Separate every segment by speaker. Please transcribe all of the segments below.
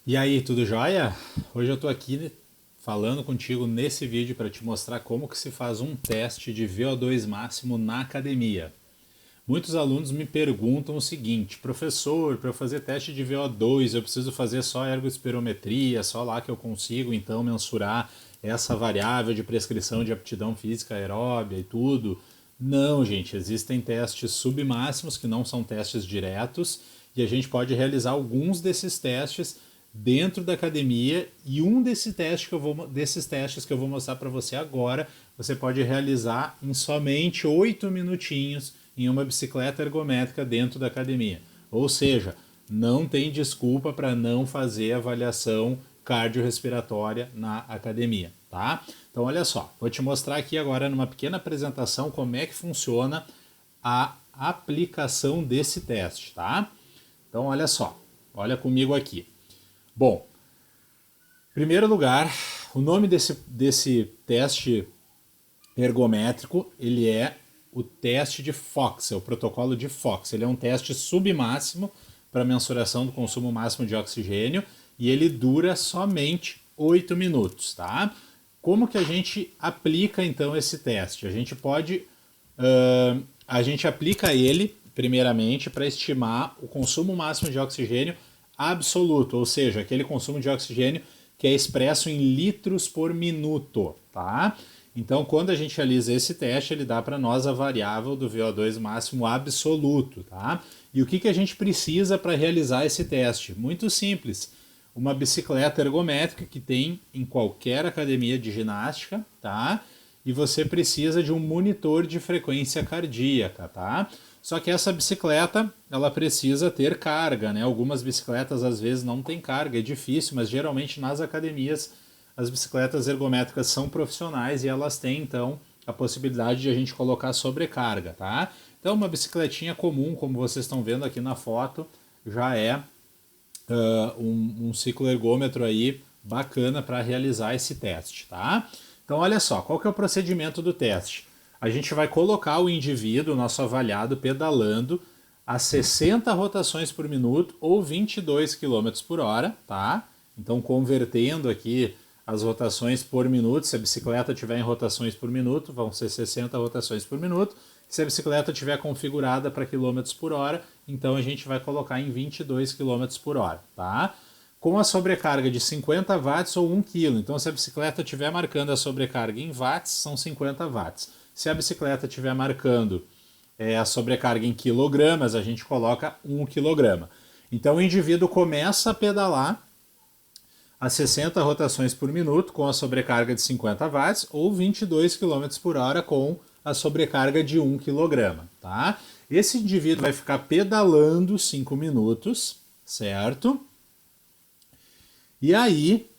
Speaker 1: E aí, tudo jóia? Hoje eu tô aqui falando contigo nesse vídeo para te mostrar como que se faz um teste de VO2 máximo na academia. Muitos alunos me perguntam o seguinte: professor, para eu fazer teste de VO2 eu preciso fazer só ergospirometria, só lá que eu consigo então mensurar essa variável de prescrição de aptidão física aeróbia e tudo? Não, gente, existem testes submáximos que não são testes diretos e a gente pode realizar alguns desses testes dentro da academia e um desses testes que eu vou mostrar para você agora, você pode realizar em somente 8 minutinhos em uma bicicleta ergométrica dentro da academia. Ou seja, não tem desculpa para não fazer avaliação cardiorrespiratória na academia, tá? Então olha só, vou te mostrar aqui agora numa pequena apresentação como é que funciona a aplicação desse teste, tá? Então olha só, olha comigo aqui. Bom, em primeiro lugar, o nome desse teste ergométrico, ele é o teste de Fox, é o protocolo de Fox. Ele é um teste submáximo para mensuração do consumo máximo de oxigênio e ele dura somente 8 minutos, tá? Como que a gente aplica então esse teste? A gente aplica ele primeiramente para estimar o consumo máximo de oxigênio absoluto, ou seja, aquele consumo de oxigênio que é expresso em litros por minuto, tá? Então, quando a gente realiza esse teste, ele dá para nós a variável do VO2 máximo absoluto, tá? E o que a gente precisa para realizar esse teste? Muito simples. Uma bicicleta ergométrica que tem em qualquer academia de ginástica, tá? E você precisa de um monitor de frequência cardíaca, tá? Só que essa bicicleta, ela precisa ter carga, né? Algumas bicicletas às vezes não tem carga, é difícil, mas geralmente nas academias as bicicletas ergométricas são profissionais e elas têm então a possibilidade de a gente colocar sobrecarga, tá? Então uma bicicletinha comum, como vocês estão vendo aqui na foto, já é um ciclo ergômetro aí bacana para realizar esse teste, tá? Então olha só, qual que é o procedimento do teste? A gente vai colocar o indivíduo, nosso avaliado, pedalando a 60 rotações por minuto ou 22 km por hora, tá? Então convertendo aqui as rotações por minuto, se a bicicleta tiver em rotações por minuto, vão ser 60 rotações por minuto. Se a bicicleta tiver configurada para quilômetros por hora, então a gente vai colocar em 22 quilômetros por hora, tá? Com a sobrecarga de 50 watts ou 1 kg. Então se a bicicleta estiver marcando a sobrecarga em watts, são 50 watts. Se a bicicleta estiver marcando a sobrecarga em quilogramas, a gente coloca 1 quilograma. Então o indivíduo começa a pedalar a 60 rotações por minuto com a sobrecarga de 50 watts ou 22 km por hora com a sobrecarga de 1 kg, tá? Esse indivíduo vai ficar pedalando 5 minutos, certo? E aí,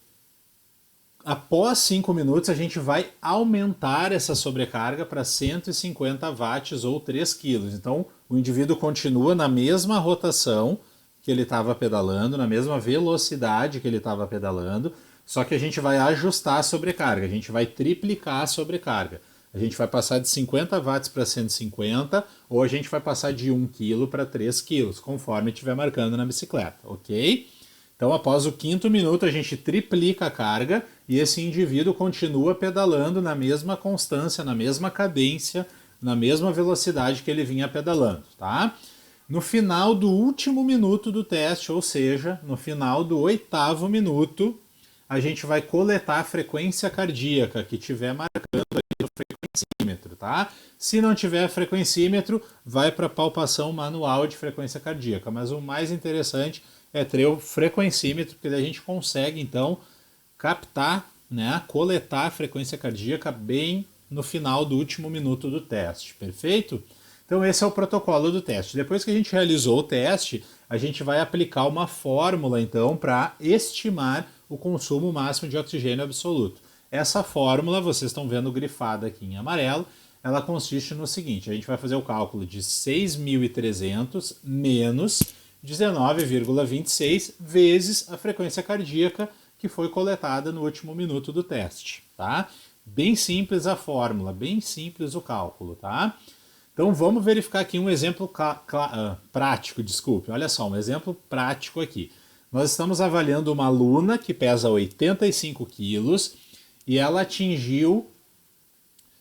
Speaker 1: após 5 minutos, a gente vai aumentar essa sobrecarga para 150 watts ou 3 kg. Então, o indivíduo continua na mesma rotação que ele estava pedalando, na mesma velocidade que ele estava pedalando, só que a gente vai ajustar a sobrecarga, a gente vai triplicar a sobrecarga. A gente vai passar de 50 watts para 150 ou a gente vai passar de 1 kg para 3 kg, conforme estiver marcando na bicicleta, ok? Então, após o quinto minuto, a gente triplica a carga e esse indivíduo continua pedalando na mesma constância, na mesma cadência, na mesma velocidade que ele vinha pedalando, tá? No final do último minuto do teste, ou seja, no final do 8º minuto, a gente vai coletar a frequência cardíaca que tiver marcando aqui no frequencímetro, tá? Se não tiver frequencímetro, vai para a palpação manual de frequência cardíaca. Mas o mais interessante é ter o frequencímetro, porque daí a gente consegue, então, captar, né, coletar a frequência cardíaca bem no final do último minuto do teste, perfeito? Então esse é o protocolo do teste. Depois que a gente realizou o teste, a gente vai aplicar uma fórmula então para estimar o consumo máximo de oxigênio absoluto. Essa fórmula, vocês estão vendo grifada aqui em amarelo, ela consiste no seguinte: a gente vai fazer o cálculo de 6.300 menos 19,26 vezes a frequência cardíaca que foi coletada no último minuto do teste, tá? Bem simples a fórmula, bem simples o cálculo, tá? Então vamos verificar aqui um exemplo prático, desculpe. Olha só, um exemplo prático aqui. Nós estamos avaliando uma aluna que pesa 85 quilos e ela atingiu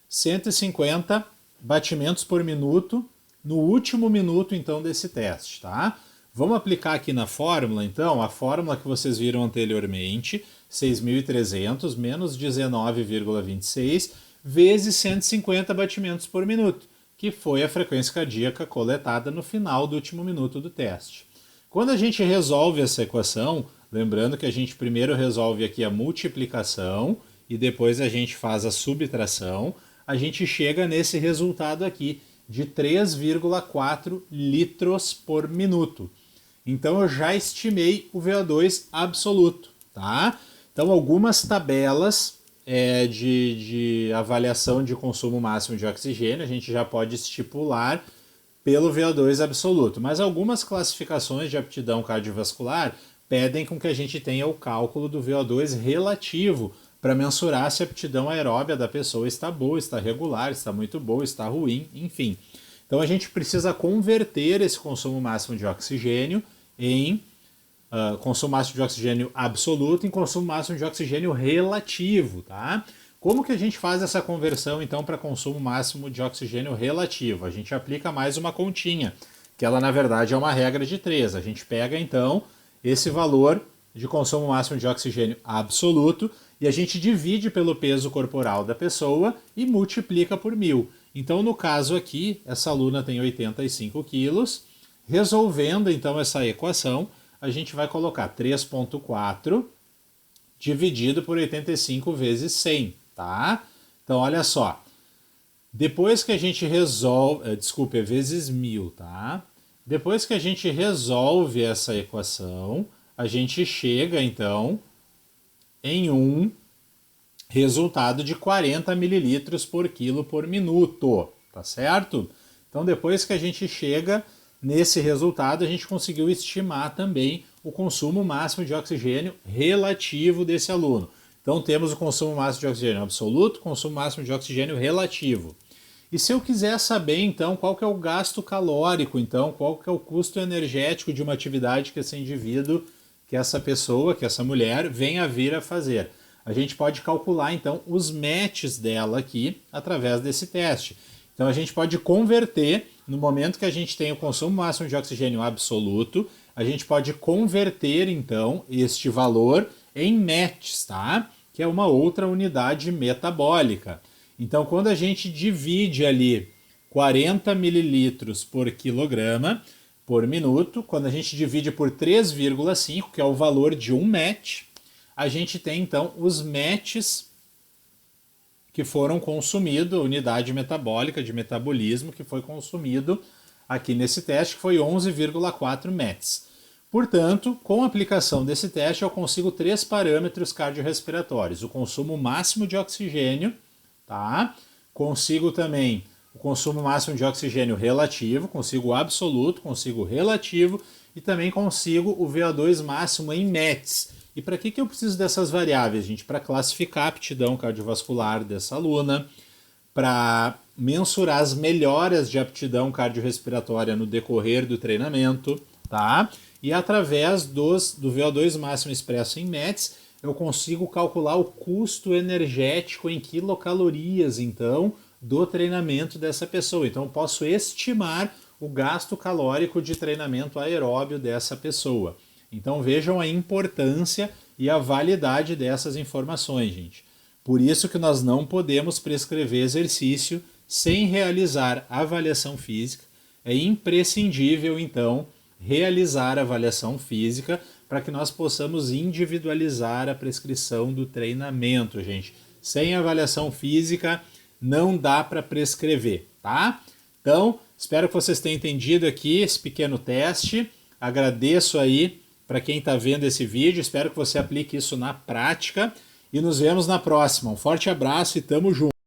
Speaker 1: 150 batimentos por minuto no último minuto, então, desse teste, tá? Vamos aplicar aqui na fórmula, então, a fórmula que vocês viram anteriormente, 6.300 menos 19,26 vezes 150 batimentos por minuto, que foi a frequência cardíaca coletada no final do último minuto do teste. Quando a gente resolve essa equação, lembrando que a gente primeiro resolve aqui a multiplicação e depois a gente faz a subtração, a gente chega nesse resultado aqui de 3,4 litros por minuto. Então eu já estimei o VO2 absoluto, tá? Então algumas tabelas de avaliação de consumo máximo de oxigênio a gente já pode estipular pelo VO2 absoluto, mas algumas classificações de aptidão cardiovascular pedem com que a gente tenha o cálculo do VO2 relativo para mensurar se a aptidão aeróbia da pessoa está boa, está regular, está muito boa, está ruim, enfim. Então a gente precisa converter esse consumo máximo de oxigênio em consumo máximo de oxigênio absoluto em consumo máximo de oxigênio relativo, tá? Como que a gente faz essa conversão, então, para consumo máximo de oxigênio relativo? A gente aplica mais uma continha, que ela, na verdade, é uma regra de 3. A gente pega, então, esse valor de consumo máximo de oxigênio absoluto e a gente divide pelo peso corporal da pessoa e multiplica por 1000. Então, no caso aqui, essa aluna tem 85 quilos. Resolvendo, então, essa equação, a gente vai colocar 3,4 dividido por 85 vezes 100, tá? Então, olha só. Depois que a gente resolve... Desculpa, é vezes 1000, tá? Depois que a gente resolve essa equação, a gente chega, então, em um resultado de 40 mililitros por quilo por minuto, tá certo? Então, depois que a gente chega nesse resultado, a gente conseguiu estimar também o consumo máximo de oxigênio relativo desse aluno. Então, temos o consumo máximo de oxigênio absoluto, consumo máximo de oxigênio relativo. E se eu quiser saber, então, qual que é o gasto calórico, então, qual que é o custo energético de uma atividade que esse indivíduo, que essa pessoa, que essa mulher, venha a vir a fazer, a gente pode calcular, então, os METs dela aqui através desse teste. Então, a gente pode converter, no momento que a gente tem o consumo máximo de oxigênio absoluto, a gente pode converter, então, este valor em METs, tá? Que é uma outra unidade metabólica. Então, quando a gente divide ali 40 mililitros por quilograma por minuto, quando a gente divide por 3,5, que é o valor de um MET, a gente tem, então, os METs que foram consumidos, a unidade metabólica de metabolismo que foi consumido aqui nesse teste, que foi 11,4 METs. Portanto, com a aplicação desse teste, eu consigo 3 parâmetros cardiorrespiratórios. O consumo máximo de oxigênio, tá? Consigo também o consumo máximo de oxigênio relativo, consigo o absoluto, consigo o relativo e também consigo o VO2 máximo em METs. E para que eu preciso dessas variáveis, gente? Para classificar a aptidão cardiovascular dessa aluna, para mensurar as melhoras de aptidão cardiorrespiratória no decorrer do treinamento, tá? E através do VO2 máximo expresso em METs, eu consigo calcular o custo energético em quilocalorias, então, do treinamento dessa pessoa. Então, eu posso estimar o gasto calórico de treinamento aeróbio dessa pessoa. Então, vejam a importância e a validade dessas informações, gente. Por isso que nós não podemos prescrever exercício sem realizar avaliação física. É imprescindível, então, realizar avaliação física para que nós possamos individualizar a prescrição do treinamento, gente. Sem avaliação física, não dá para prescrever, tá? Então, espero que vocês tenham entendido aqui esse pequeno teste. Agradeço aí para quem está vendo esse vídeo, espero que você aplique isso na prática e nos vemos na próxima. Um forte abraço e tamo junto!